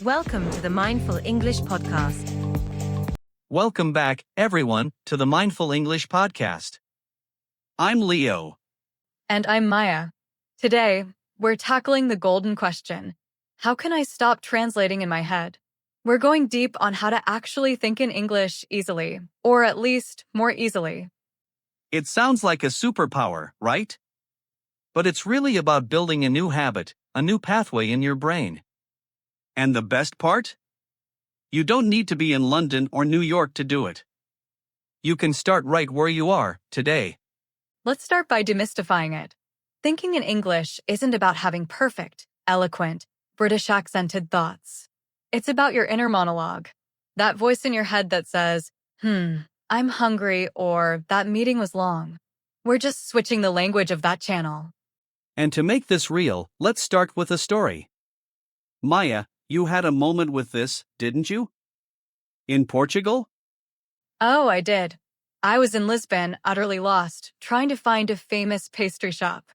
Welcome to the Mindful English Podcast. Welcome back, everyone, to the Mindful English Podcast. I'm Leo. And I'm Maya. Today, we're tackling the golden question. How can I stop translating in my head? We're going deep on how to actually think in English easily, or at least more easily. It sounds like a superpower, right? But it's really about building a new habit, a new pathway in your brain. And the best part? You don't need to be in London or New York to do it. You can start right where you are, today. Let's start by demystifying it. Thinking in English isn't about having perfect, eloquent, British accented thoughts. It's about your inner monologue. That voice in your head that says, I'm hungry, or that meeting was long. We're just switching the language of that channel. And to make this real, let's start with a story. Maya, you had a moment with this, didn't you? In Portugal? Oh, I did. I was in Lisbon, utterly lost, trying to find a famous pastry shop.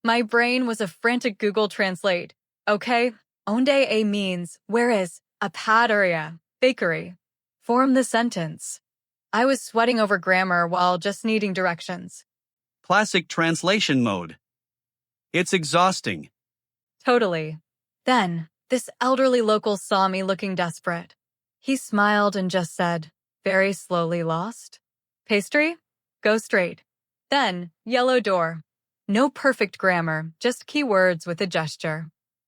My brain was a frantic Google Translate. Okay, onde é means, where is, a padaria, bakery. Form the sentence. I was sweating over grammar while just needing directions. Classic translation mode. It's exhausting. Totally. Then, this elderly local saw me looking desperate. He smiled and just said, very slowly lost. Pastry? Go straight. Then, yellow door. No perfect grammar, just keywords with a gesture.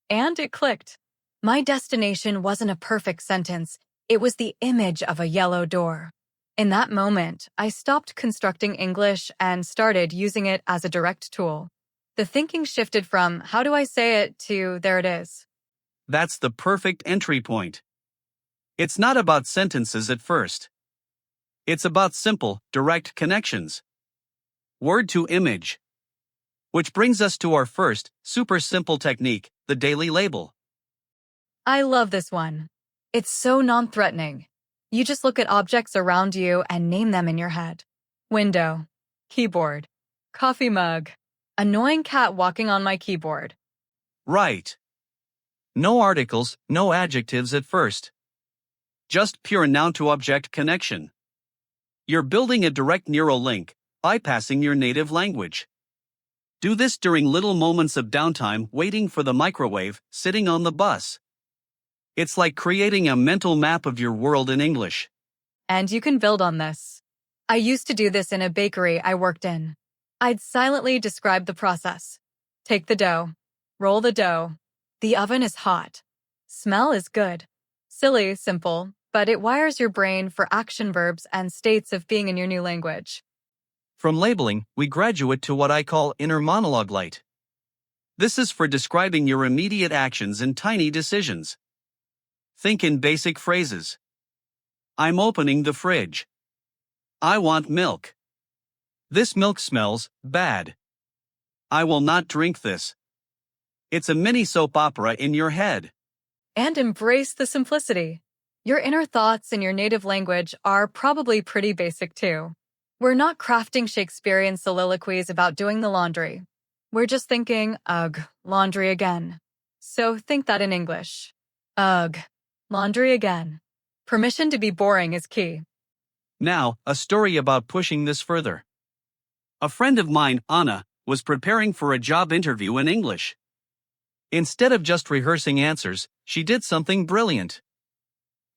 And it clicked. My destination wasn't a perfect sentence. It was the image of a yellow door. In that moment, I stopped constructing English and started using it as a direct tool. The thinking shifted from, how do I say it, to there it is. That's the perfect entry point. It's not about sentences at first. It's about simple, direct connections. Word to image. Which brings us to our first, super simple technique, the daily label. I love this one. It's so non-threatening. You just look at objects around you and name them in your head. Window, keyboard, coffee mug, annoying cat walking on my keyboard. Right. No articles, no adjectives at first. Just pure noun-to-object connection. You're building a direct neural link, bypassing your native language. Do this during little moments of downtime waiting for the microwave, sitting on the bus. It's like creating a mental map of your world in English. And you can build on this. I used to do this in a bakery I worked in. I'd silently describe the process. Take the dough. Roll the dough. The oven is hot. Smell is good. Silly, simple, but it wires your brain for action verbs and states of being in your new language. From labeling, we graduate to what I call inner monologue light. This is for describing your immediate actions and tiny decisions. Think in basic phrases. I'm opening the fridge. I want milk. This milk smells bad. I will not drink this. It's a mini soap opera in your head. And embrace the simplicity. Your inner thoughts in your native language are probably pretty basic too. We're not crafting Shakespearean soliloquies about doing the laundry. We're just thinking, ugh, laundry again. So think that in English. Ugh, laundry again. Permission to be boring is key. Now, a story about pushing this further. A friend of mine, Anna, was preparing for a job interview in English. Instead of just rehearsing answers, she did something brilliant.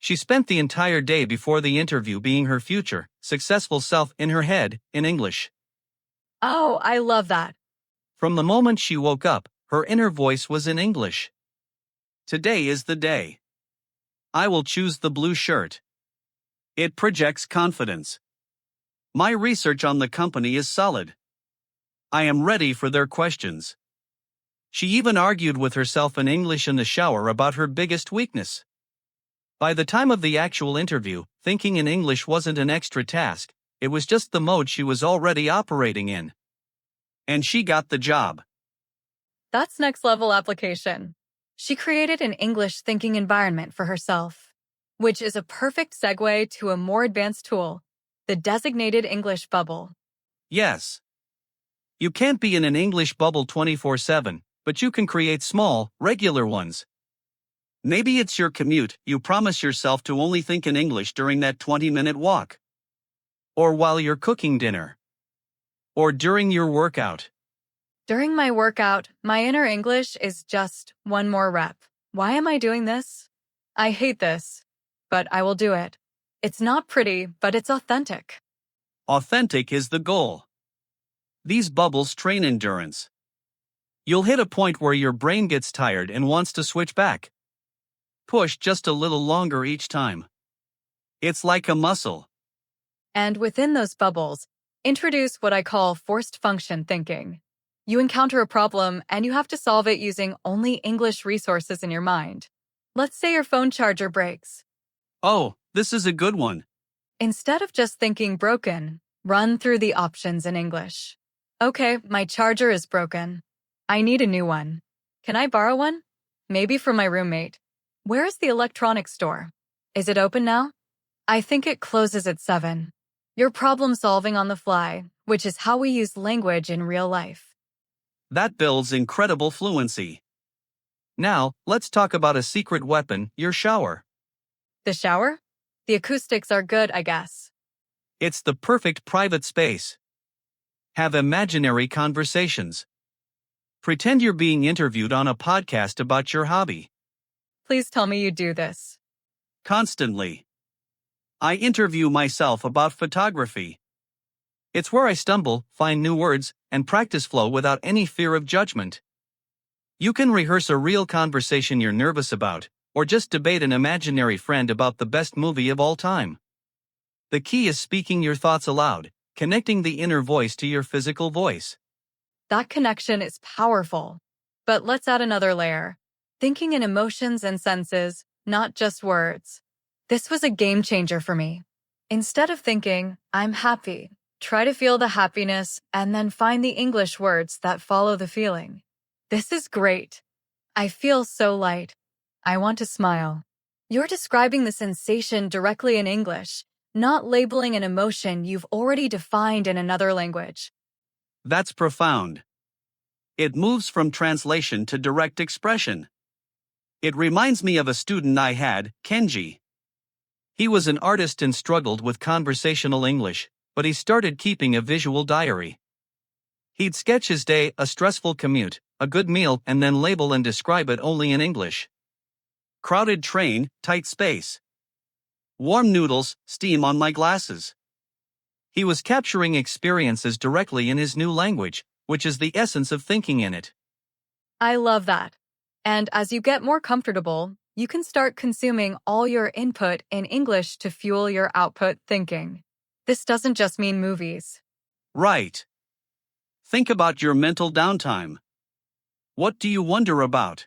She spent the entire day before the interview being her future, successful self in her head, in English. Oh, I love that. From the moment she woke up, her inner voice was in English. Today is the day. I will choose the blue shirt. It projects confidence. My research on the company is solid. I am ready for their questions. She even argued with herself in English in the shower about her biggest weakness. By the time of the actual interview, thinking in English wasn't an extra task, it was just the mode she was already operating in. And she got the job. That's next level application. She created an English thinking environment for herself, which is a perfect segue to a more advanced tool, the designated English bubble. Yes. You can't be in an English bubble 24/7, but you can create small, regular ones. Maybe it's your commute. You promise yourself to only think in English during that 20-minute walk. Or while you're cooking dinner. Or during your workout. During my workout, my inner English is just one more rep. Why am I doing this? I hate this, but I will do it. It's not pretty, but it's authentic. Authentic is the goal. These bubbles train endurance. You'll hit a point where your brain gets tired and wants to switch back. Push just a little longer each time. It's like a muscle. And within those bubbles, introduce what I call forced function thinking. You encounter a problem and you have to solve it using only English resources in your mind. Let's say your phone charger breaks. Oh, this is a good one. Instead of just thinking broken, run through the options in English. Okay, my charger is broken. I need a new one. Can I borrow one? Maybe from my roommate. Where is the electronics store? Is it open now? I think it closes at 7. You're problem solving on the fly, which is how we use language in real life. That builds incredible fluency. Now, let's talk about a secret weapon, your shower. The shower? The acoustics are good, I guess. It's the perfect private space. Have imaginary conversations. Pretend you're being interviewed on a podcast about your hobby. Please tell me you do this. Constantly. I interview myself about photography. It's where I stumble, find new words, and practice flow without any fear of judgment. You can rehearse a real conversation you're nervous about, or just debate an imaginary friend about the best movie of all time. The key is speaking your thoughts aloud, connecting the inner voice to your physical voice. That connection is powerful. But let's add another layer. Thinking in emotions and senses, not just words. This was a game changer for me. Instead of thinking, I'm happy, try to feel the happiness and then find the English words that follow the feeling. This is great. I feel so light. I want to smile. You're describing the sensation directly in English, not labeling an emotion you've already defined in another language. That's profound. It moves from translation to direct expression. It reminds me of a student I had, Kenji. He was an artist and struggled with conversational English, but he started keeping a visual diary. He'd sketch his day, a stressful commute, a good meal, and then label and describe it only in English. Crowded train, tight space. Warm noodles, steam on my glasses. He was capturing experiences directly in his new language, which is the essence of thinking in it. I love that. And as you get more comfortable, you can start consuming all your input in English to fuel your output thinking. This doesn't just mean movies. Right. Think about your mental downtime. What do you wonder about?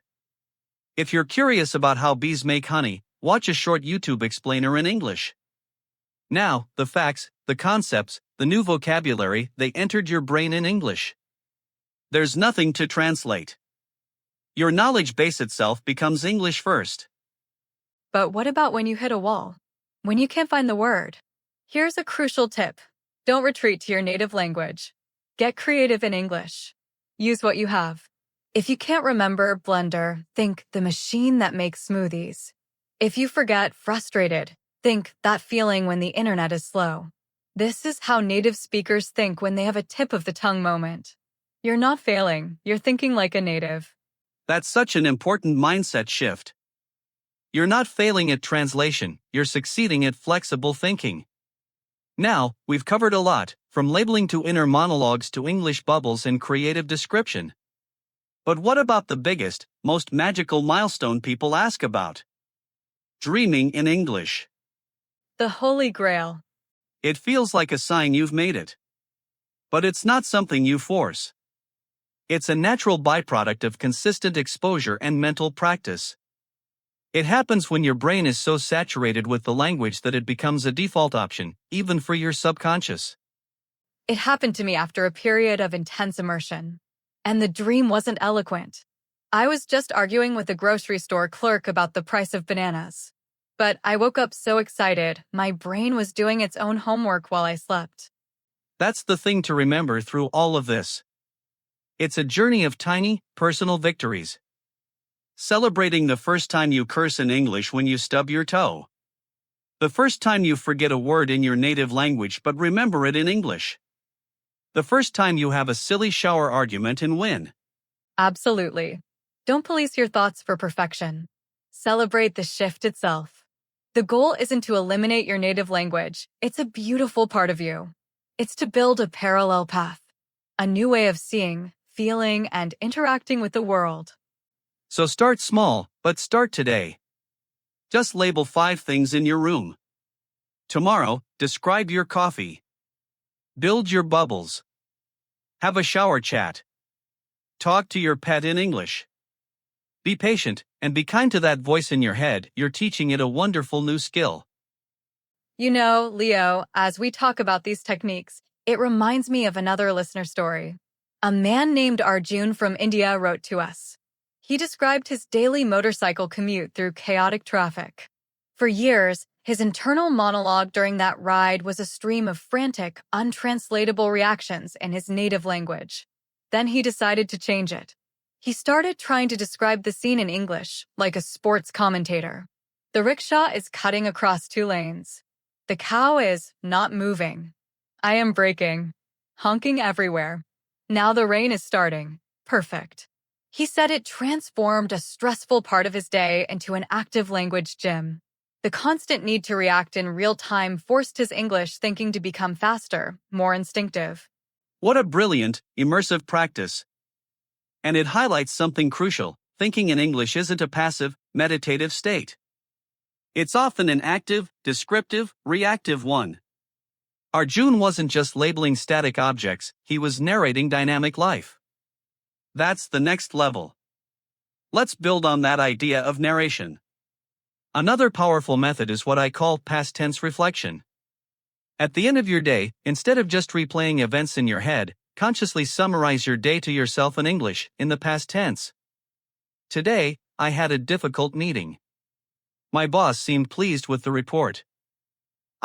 If you're curious about how bees make honey, watch a short YouTube explainer in English. Now, the facts, the concepts, the new vocabulary, they entered your brain in English. There's nothing to translate. Your knowledge base itself becomes English first. But what about when you hit a wall? When you can't find the word? Here's a crucial tip. Don't retreat to your native language. Get creative in English. Use what you have. If you can't remember blender, think the machine that makes smoothies. If you forget frustrated, think that feeling when the internet is slow. This is how native speakers think when they have a tip of the tongue moment. You're not failing, you're thinking like a native. That's such an important mindset shift. You're not failing at translation, you're succeeding at flexible thinking. Now, we've covered a lot, from labeling to inner monologues to English bubbles and creative description. But what about the biggest, most magical milestone people ask about? Dreaming in English. The Holy Grail. It feels like a sign you've made it. But it's not something you force. It's a natural byproduct of consistent exposure and mental practice. It happens when your brain is so saturated with the language that it becomes a default option, even for your subconscious. It happened to me after a period of intense immersion. And the dream wasn't eloquent. I was just arguing with a grocery store clerk about the price of bananas. But I woke up so excited, my brain was doing its own homework while I slept. That's the thing to remember through all of this. It's a journey of tiny, personal victories. Celebrating the first time you curse in English when you stub your toe. The first time you forget a word in your native language but remember it in English. The first time you have a silly shower argument and win. Absolutely. Don't police your thoughts for perfection. Celebrate the shift itself. The goal isn't to eliminate your native language. It's a beautiful part of you. It's to build a parallel path, a new way of seeing, feeling, and interacting with the world. So start small, but start today. Just label 5 things in your room. Tomorrow, describe your coffee. Build your bubbles. Have a shower chat. Talk to your pet in English. Be patient, and be kind to that voice in your head. You're teaching it a wonderful new skill. You know, Leo, as we talk about these techniques, it reminds me of another listener story. A man named Arjun from India wrote to us. He described his daily motorcycle commute through chaotic traffic. For years, his internal monologue during that ride was a stream of frantic, untranslatable reactions in his native language. Then he decided to change it. He started trying to describe the scene in English, like a sports commentator. The rickshaw is cutting across 2 lanes. The cow is not moving. I am braking. Honking everywhere. Now the rain is starting. Perfect. He said it transformed a stressful part of his day into an active language gym. The constant need to react in real time forced his English thinking to become faster, more instinctive. What a brilliant, immersive practice. And it highlights something crucial. Thinking in English isn't a passive, meditative state. It's often an active, descriptive, reactive one. Arjun wasn't just labeling static objects, he was narrating dynamic life. That's the next level. Let's build on that idea of narration. Another powerful method is what I call past tense reflection. At the end of your day, instead of just replaying events in your head, consciously summarize your day to yourself in English, in the past tense. Today, I had a difficult meeting. My boss seemed pleased with the report.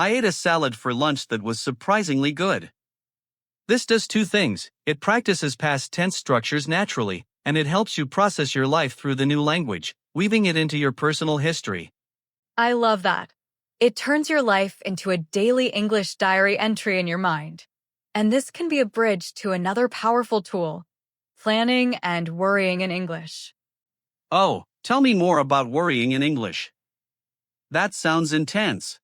I ate a salad for lunch that was surprisingly good. This does 2 things. It practices past tense structures naturally, and it helps you process your life through the new language, weaving it into your personal history. I love that. It turns your life into a daily English diary entry in your mind. And this can be a bridge to another powerful tool, planning and worrying in English. Oh, tell me more about worrying in English. That sounds intense.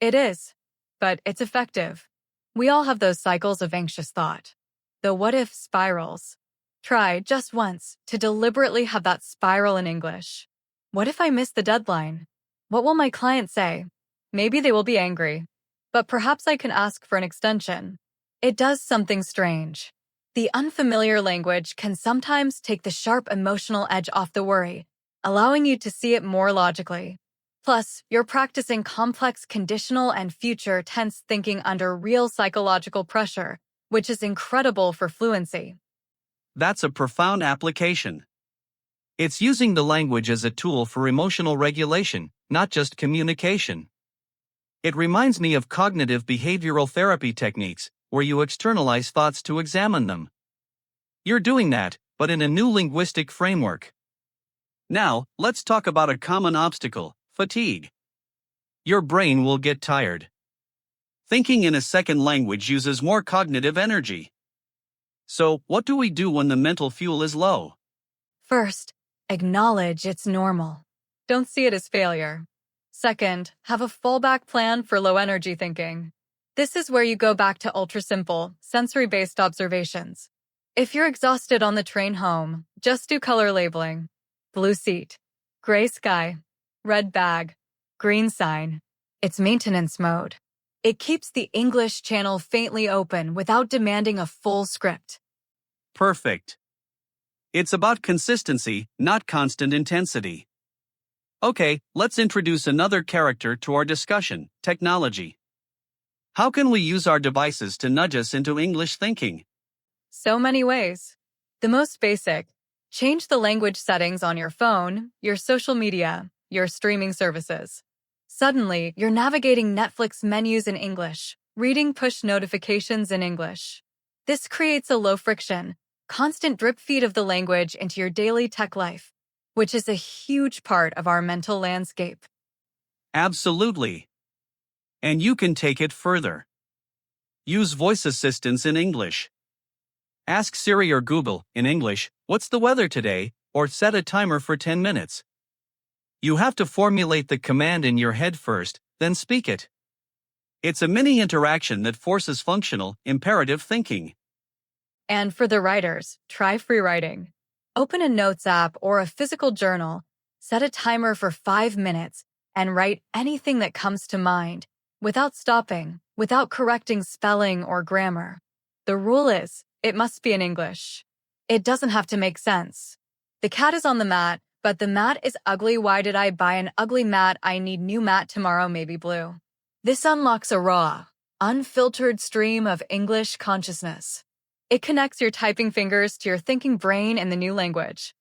It is, but it's effective. We all have those cycles of anxious thought, the what-if spirals. Try, just once, to deliberately have that spiral in English. What if I miss the deadline? What will my client say? Maybe they will be angry. But perhaps I can ask for an extension. It does something strange. The unfamiliar language can sometimes take the sharp emotional edge off the worry, allowing you to see it more logically. Plus, you're practicing complex conditional and future tense thinking under real psychological pressure, which is incredible for fluency. That's a profound application. It's using the language as a tool for emotional regulation, not just communication. It reminds me of cognitive behavioral therapy techniques, where you externalize thoughts to examine them. You're doing that, but in a new linguistic framework. Now, let's talk about a common obstacle: fatigue. Your brain will get tired. Thinking in a second language uses more cognitive energy. So, what do we do when the mental fuel is low? First, acknowledge it's normal. Don't see it as failure. Second, have a fallback plan for low-energy thinking. This is where you go back to ultra-simple, sensory-based observations. If you're exhausted on the train home, just do color labeling. Blue seat, gray sky, red bag, green sign. It's maintenance mode. It keeps the English channel faintly open without demanding a full script. Perfect. It's about consistency, not constant intensity. Okay, let's introduce another character to our discussion: technology. How can we use our devices to nudge us into English thinking? So many ways. The most basic: change the language settings on your phone, your social media, your streaming services. Suddenly, you're navigating Netflix menus in English, reading push notifications in English. This creates a low-friction, constant drip feed of the language into your daily tech life, which is a huge part of our mental landscape. Absolutely. And you can take it further. Use voice assistants in English. Ask Siri or Google, in English, "What's the weather today?" or set a timer for 10 minutes. You have to formulate the command in your head first, then speak it. It's a mini interaction that forces functional, imperative thinking. And for the writers, try free writing. Open a notes app or a physical journal, set a timer for 5 minutes, and write anything that comes to mind, without stopping, without correcting spelling or grammar. The rule is, it must be in English. It doesn't have to make sense. The cat is on the mat, but the mat is ugly. Why did I buy an ugly mat? I need new mat tomorrow, maybe blue. This unlocks a raw, unfiltered stream of English consciousness. It connects your typing fingers to your thinking brain in the new language.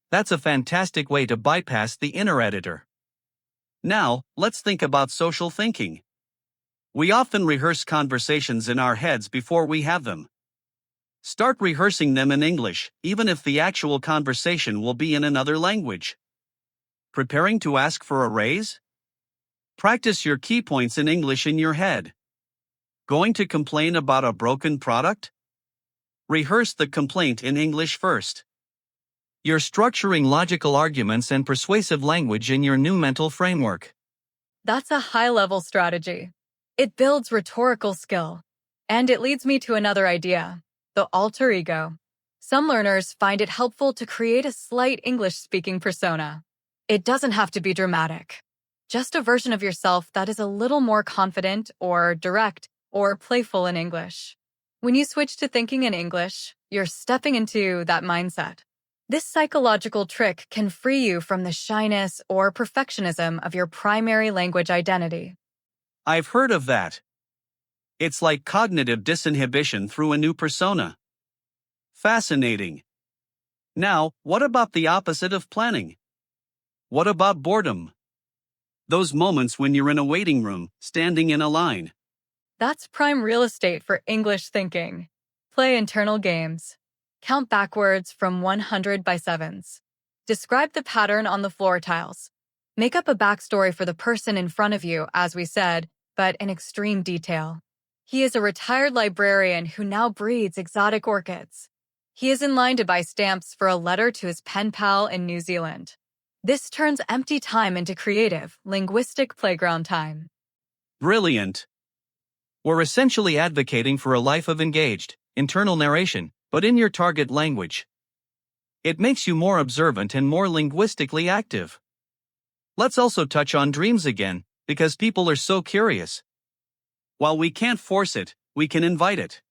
That's a fantastic way to bypass the inner editor. Now, let's think about social thinking. We often rehearse conversations in our heads before we have them. Start rehearsing them in English, even if the actual conversation will be in another language. Preparing to ask for a raise? Practice your key points in English in your head. Going to complain about a broken product? Rehearse the complaint in English first. You're structuring logical arguments and persuasive language in your new mental framework. That's a high-level strategy. It builds rhetorical skill. And it leads me to another idea, the alter ego. Some learners find it helpful to create a slight English-speaking persona. It doesn't have to be dramatic. Just a version of yourself that is a little more confident or direct or playful in English. When you switch to thinking in English, you're stepping into that mindset. This psychological trick can free you from the shyness or perfectionism of your primary language identity. I've heard of that. It's like cognitive disinhibition through a new persona. Fascinating. Now, what about the opposite of planning? What about boredom? Those moments when you're in a waiting room, standing in a line. That's prime real estate for English thinking. Play internal games. Count backwards from 100 by sevens. Describe the pattern on the floor tiles. Make up a backstory for the person in front of you, as we said, but in extreme detail. He is a retired librarian who now breeds exotic orchids. He is in line to buy stamps for a letter to his pen pal in New Zealand. This turns empty time into creative, linguistic playground time. Brilliant. We're essentially advocating for a life of engaged, internal narration, but in your target language. It makes you more observant and more linguistically active. Let's also touch on dreams again, because people are so curious. While we can't force it, we can invite it.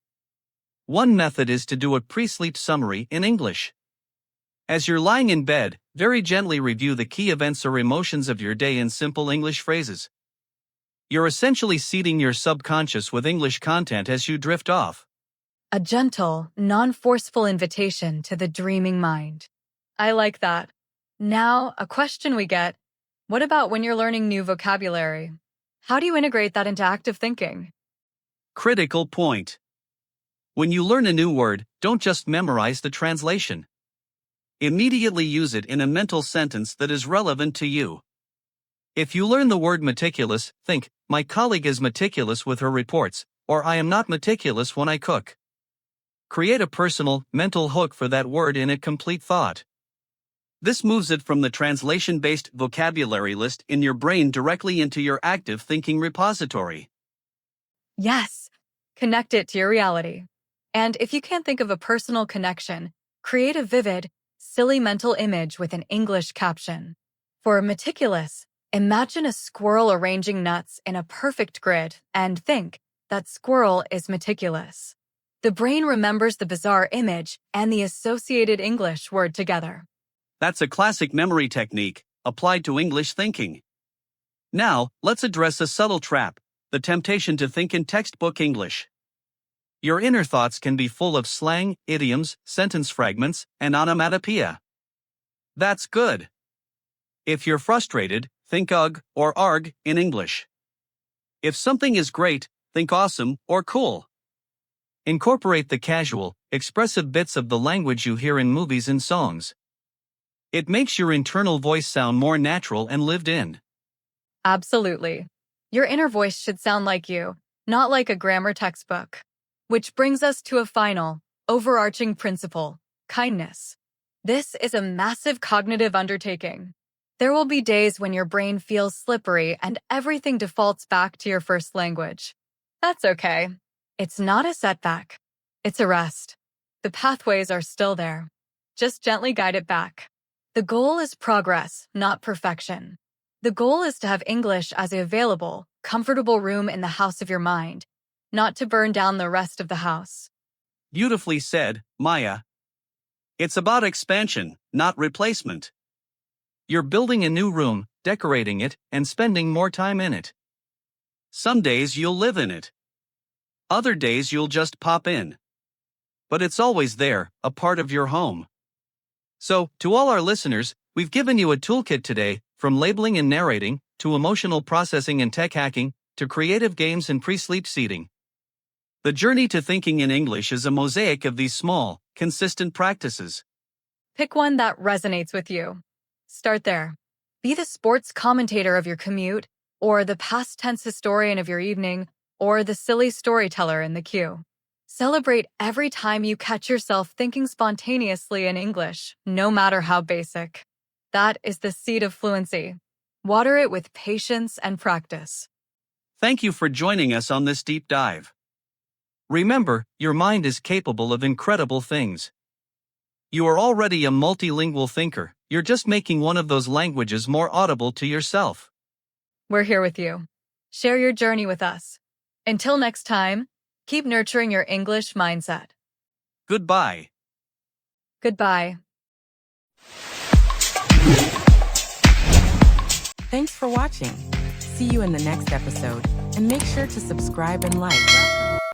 One method is to do a pre-sleep summary in English. As you're lying in bed, very gently review the key events or emotions of your day in simple English phrases. You're essentially seeding your subconscious with English content as you drift off. A gentle, non-forceful invitation to the dreaming mind. I like that. Now, a question we get, what about when you're learning new vocabulary? How do you integrate that into active thinking? Critical point. When you learn a new word, don't just memorize the translation. Immediately use it in a mental sentence that is relevant to you. If you learn the word meticulous, think, "My colleague is meticulous with her reports," or "I am not meticulous when I cook." Create a personal, mental hook for that word in a complete thought. This moves it from the translation-based vocabulary list in your brain directly into your active thinking repository. Yes, connect it to your reality. And if you can't think of a personal connection, create a vivid, silly mental image with an English caption. For meticulous, imagine a squirrel arranging nuts in a perfect grid and think that squirrel is meticulous. The brain remembers the bizarre image and the associated English word together. That's a classic memory technique, applied to English thinking. Now, let's address a subtle trap, the temptation to think in textbook English. Your inner thoughts can be full of slang, idioms, sentence fragments, and onomatopoeia. That's good. If you're frustrated, think ugh or arg in English. If something is great, think awesome or cool. Incorporate the casual, expressive bits of the language you hear in movies and songs. It makes your internal voice sound more natural and lived in. Absolutely. Your inner voice should sound like you, not like a grammar textbook. Which brings us to a final, overarching principle: kindness. This is a massive cognitive undertaking. There will be days when your brain feels slippery and everything defaults back to your first language. That's okay. It's not a setback. It's a rest. The pathways are still there. Just gently guide it back. The goal is progress, not perfection. The goal is to have English as a available, comfortable room in the house of your mind, not to burn down the rest of the house. Beautifully said, Maya. It's about expansion, not replacement. You're building a new room, decorating it, and spending more time in it. Some days you'll live in it. Other days you'll just pop in. But it's always there, a part of your home. So, to all our listeners, we've given you a toolkit today, from labeling and narrating, to emotional processing and tech hacking, to creative games and pre-sleep seating. The journey to thinking in English is a mosaic of these small, consistent practices. Pick one that resonates with you. Start there. Be the sports commentator of your commute, or the past tense historian of your evening, or the silly storyteller in the queue. Celebrate every time you catch yourself thinking spontaneously in English, no matter how basic. That is the seed of fluency. Water it with patience and practice. Thank you for joining us on this deep dive. Remember, your mind is capable of incredible things. You are already a multilingual thinker, you're just making one of those languages more audible to yourself. We're here with you. Share your journey with us. Until next time, keep nurturing your English mindset. Goodbye. Goodbye. Thanks for watching. See you in the next episode, and make sure to subscribe and like.